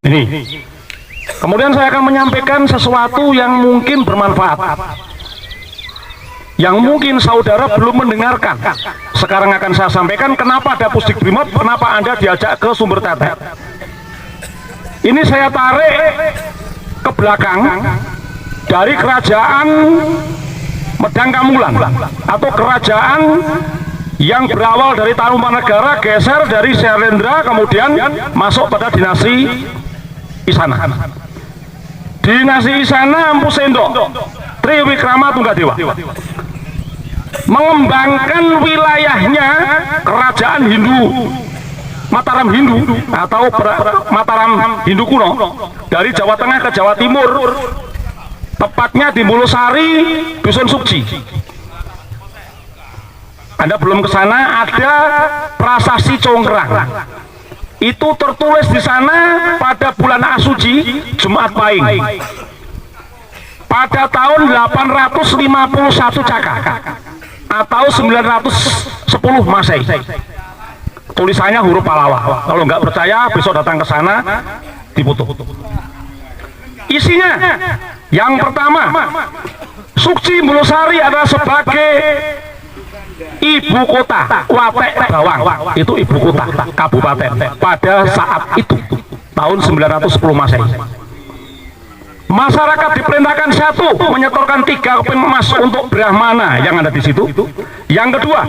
Ini. Kemudian saya akan menyampaikan sesuatu yang mungkin bermanfaat, yang mungkin saudara belum mendengarkan. Sekarang akan saya sampaikan kenapa ada Pusdik Brimob, kenapa Anda diajak ke Sumber Tetek. Ini saya tarik ke belakang dari kerajaan Medang Kamulan atau kerajaan yang berawal dari Tarumanegara, geser dari Syailendra, kemudian masuk pada dinasti Isana. Dinasti Isana Empu Sendok Triwikrama Tunggadewa mengembangkan wilayahnya kerajaan Hindu Mataram Hindu atau Mataram Hindu kuno dari Jawa Tengah ke Jawa Timur, tepatnya di Mulusari, Dusun Sukji. Anda belum ke sana, ada Prasasti Congkrang. Itu tertulis di sana pada bulan Asuci, Jumat Pahing, pada tahun 851 Caka atau 910 Masehi. Tulisannya huruf Pallawa. Kalau nggak percaya, besok datang ke sana, difoto. Isinya, yang pertama, Sukji Mulusari adalah sebagai ibu kota Watek Bawang, itu ibu kota kabupaten pada saat itu tahun 910 Masehi. Masyarakat diperintahkan satu menyetorkan 3 keping emas untuk Brahmana yang ada di situ. Yang kedua,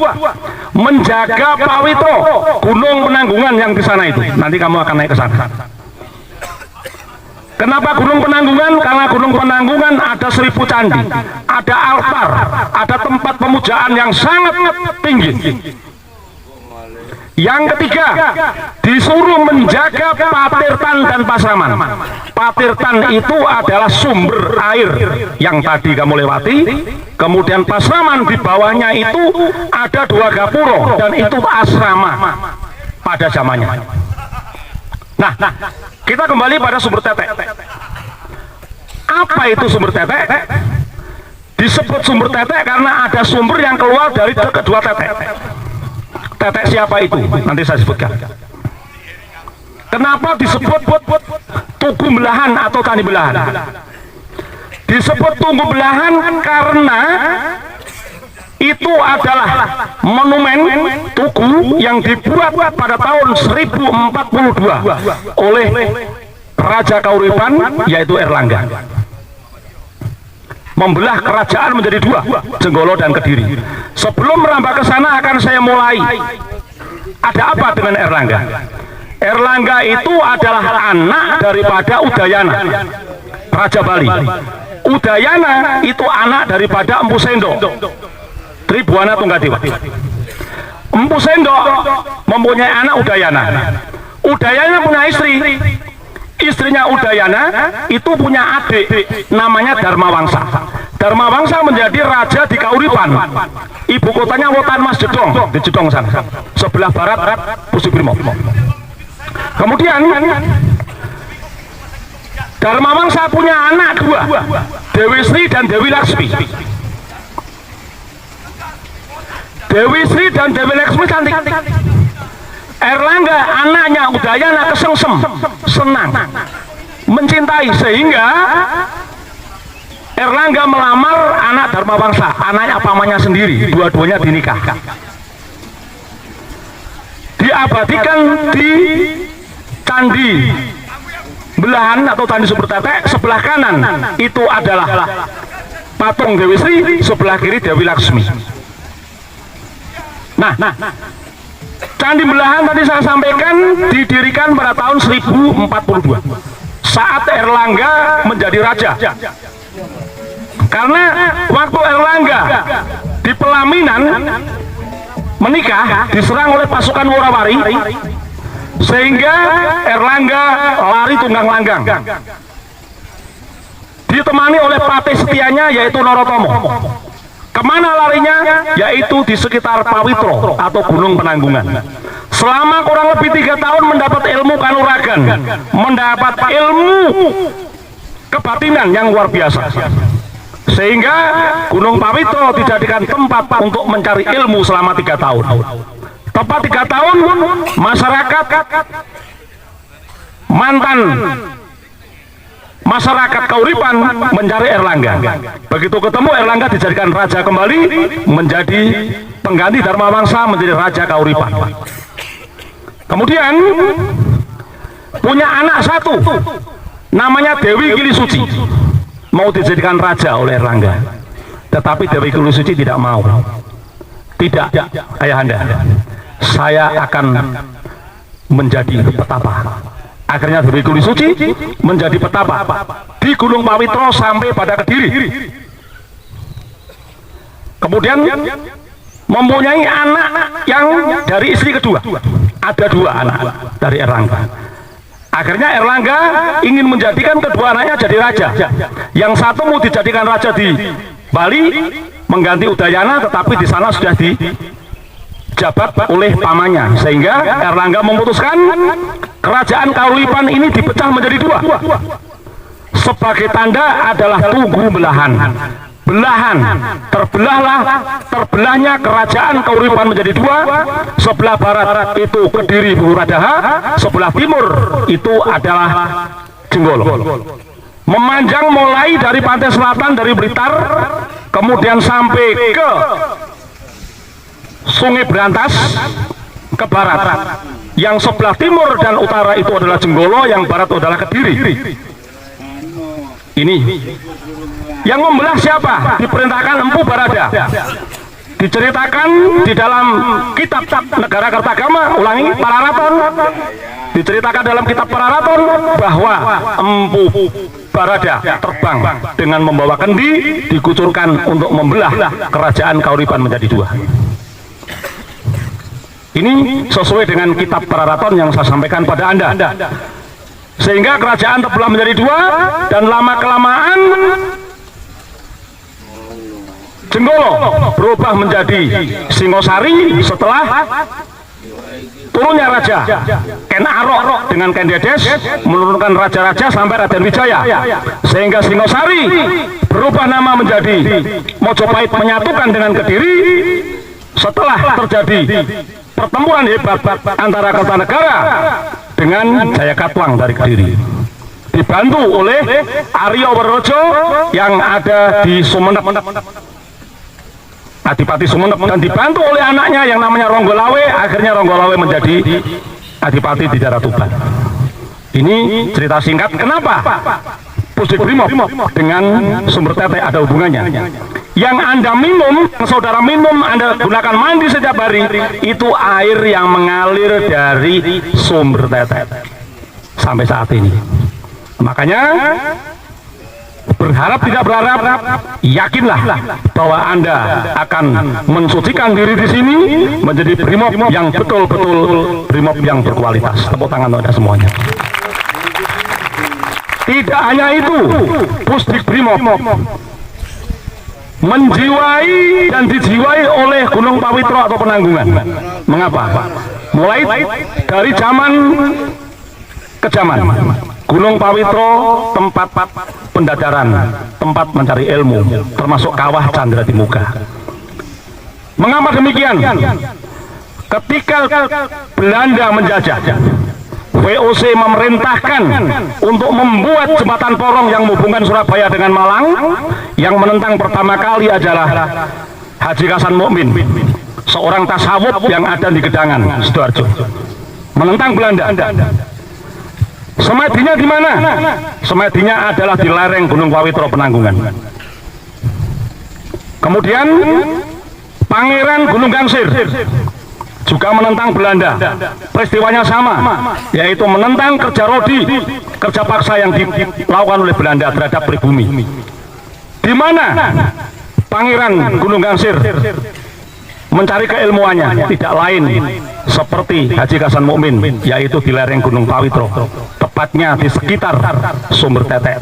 menjaga Pawito, Gunung Penanggungan yang di sana itu. Nanti kamu akan naik ke sana. Kenapa Gunung Penanggungan? Karena Gunung Penanggungan ada 1000 candi, ada altar, ada tempat pemujaan yang sangat tinggi. Yang ketiga, disuruh menjaga Patirtan dan Pasraman. Patirtan itu adalah sumber air yang tadi kamu lewati. Kemudian Pasraman di bawahnya itu ada 2 gapuro dan itu asrama pada zamannya. Nah, kita kembali pada Sumber Tetek. Apa itu Sumber Tetek? Disebut Sumber Tetek karena ada sumber yang keluar dari kedua tetek. Tetek siapa itu? Nanti saya sebutkan. Kenapa disebut Tugu Belahan atau Tani Belahan? Disebut Tugu Belahan karena itu adalah monumen tugu yang dibuat pada tahun 1042 oleh Raja Kauripan, yaitu Erlangga. Membelah kerajaan menjadi 2, Jenggolo dan Kediri. Sebelum merambah ke sana akan saya mulai. Ada apa dengan Erlangga? Erlangga itu adalah anak daripada Udayana, Raja Bali. Udayana itu anak daripada Empu Sendok, Tribuana Tunggadewa. Empu Sendok mempunyai anak Udayana. Udayana punya istri. Istrinya Udayana itu punya adik namanya Dharmawangsa. Dharmawangsa menjadi raja di Kauripan. Ibu kotanya Wotan Mas Jedong, di Jedong sana, sebelah barat Pusdik Brimob. Kemudian Dharmawangsa punya anak 2, Dewi Sri dan Dewi Laksmi. Dewi Sri dan Dewi Laksmi cantik. Erlangga anaknya Udayana kesengsem, senang, mencintai, sehingga Erlangga melamar anak Dharmawangsa, anaknya pamannya sendiri, dua-duanya dinikahkan. Diabadikan di Candi Belahan atau Candi Sumber Tetek. Sebelah kanan itu adalah patung Dewi Sri, sebelah kiri Dewi Laksmi. Nah, Candi Belahan tadi saya sampaikan didirikan pada tahun 1042 saat Erlangga menjadi raja. Karena waktu Erlangga di pelaminan menikah diserang oleh pasukan Worawari, sehingga Erlangga lari tunggang langgang, ditemani oleh patih setianya yaitu Norotomo. Kemana larinya? Yaitu di sekitar Pawitro atau Gunung Penanggungan. Selama kurang lebih 3 tahun mendapat ilmu kanuragan, mendapat ilmu kebatinan yang luar biasa, sehingga Gunung Pawitro dijadikan tempat untuk mencari ilmu selama 3 tahun. Tepat 3 tahun masyarakat mantan masyarakat Kauripan mencari Erlangga. Begitu ketemu, Erlangga dijadikan raja kembali, menjadi pengganti Dharma Wangsa, menjadi raja Kauripan. Kemudian punya anak satu, namanya Dewi Kilisuci, mau dijadikan raja oleh Erlangga, tetapi Dewi Kilisuci tidak mau. Tidak, ayahanda, saya akan menjadi petapa. Akhirnya Dewi Kilisuci menjadi petapa di Gunung Pawitro sampai pada Kediri. Kemudian mempunyai anak yang dari istri kedua. Ada 2 anak dari Erlangga. Akhirnya Erlangga ingin menjadikan kedua anaknya jadi raja. Yang satu mau dijadikan raja di Bali, mengganti Udayana, tetapi di sana sudah dijabat oleh pamannya, sehingga Erlangga memutuskan kerajaan Kauripan ini dipecah menjadi 2. Sebagai tanda adalah tugu belahan. Terbelahnya kerajaan Kauripan menjadi 2. Sebelah barat itu Kediri Puradaha, sebelah timur itu adalah Jenggolo. Memanjang mulai dari pantai selatan, dari Blitar, kemudian sampai ke Sungai Berantas ke barat. Yang sebelah timur dan utara itu adalah Jenggolo, yang barat adalah Kediri. Ini yang membelah siapa? Diperintahkan Empu Barada. Diceritakan di dalam kitab Negara Kertagama, ulangi, Pararaton. Diceritakan dalam kitab Pararaton bahwa Empu Barada terbang dengan membawa kendi, dikucurkan untuk membelah kerajaan Kauripan menjadi 2. Ini sesuai dengan kitab Pararaton yang saya sampaikan pada Anda. Sehingga kerajaan terbelah menjadi 2, dan lama-kelamaan Jenggolo berubah menjadi Singosari setelah turunnya raja Ken Arok dengan Ken Dedes menurunkan raja-raja sampai Raden Wijaya, sehingga Singosari berubah nama menjadi Mojopahit, menyatukan dengan Kediri setelah terjadi pertempuran hebat antara Kertanegara dengan Jayakatwang dari Kediri, dibantu oleh Aryo Werojo yang ada di Sumenep, Adipati Sumenep, dan dibantu oleh anaknya yang namanya Ronggolawe. Akhirnya Ronggolawe menjadi Adipati di daerah Tuban. Ini cerita singkat kenapa Pusdik Brimob dengan Sumber Tete ada hubungannya. Yang Anda minum, saudara minum, Anda gunakan mandi setiap hari, itu air yang mengalir dari Sumber Tete sampai saat ini. Makanya berharap tidak berharap, yakinlah bahwa Anda akan mensucikan diri di sini menjadi Brimob yang betul-betul Brimob yang berkualitas. Tepuk tangan untuk Anda semuanya. Tidak hanya itu, Pusdik Brimob menjiwai dan dijiwai oleh Gunung Pawitro atau Penanggungan. Mengapa? Mulai dari zaman ke zaman, Gunung Pawitro tempat pendadaran, tempat mencari ilmu, termasuk kawah Candra di Muka. Mengapa demikian? Ketika Belanda menjajah, VOC memerintahkan untuk membuat jembatan porong yang menghubungkan Surabaya dengan Malang. Yang menentang pertama kali adalah Haji Hasan Mukmin, seorang tasawuf yang ada di Gedangan, Sidoarjo, menentang Belanda. Semedinya di mana? Semedinya adalah di lereng Gunung Pawitro Penanggungan. Kemudian Pangeran Gunung Gangsir juga menentang Belanda. Peristiwanya sama, yaitu menentang kerja rodi, kerja paksa yang dilakukan oleh Belanda terhadap pribumi. Di mana Pangeran Gunung Gangsir mencari keilmuannya tidak lain seperti Haji Hasan Mukmin, yaitu di lereng Gunung Pawitro, tepatnya di sekitar Sumber Tete.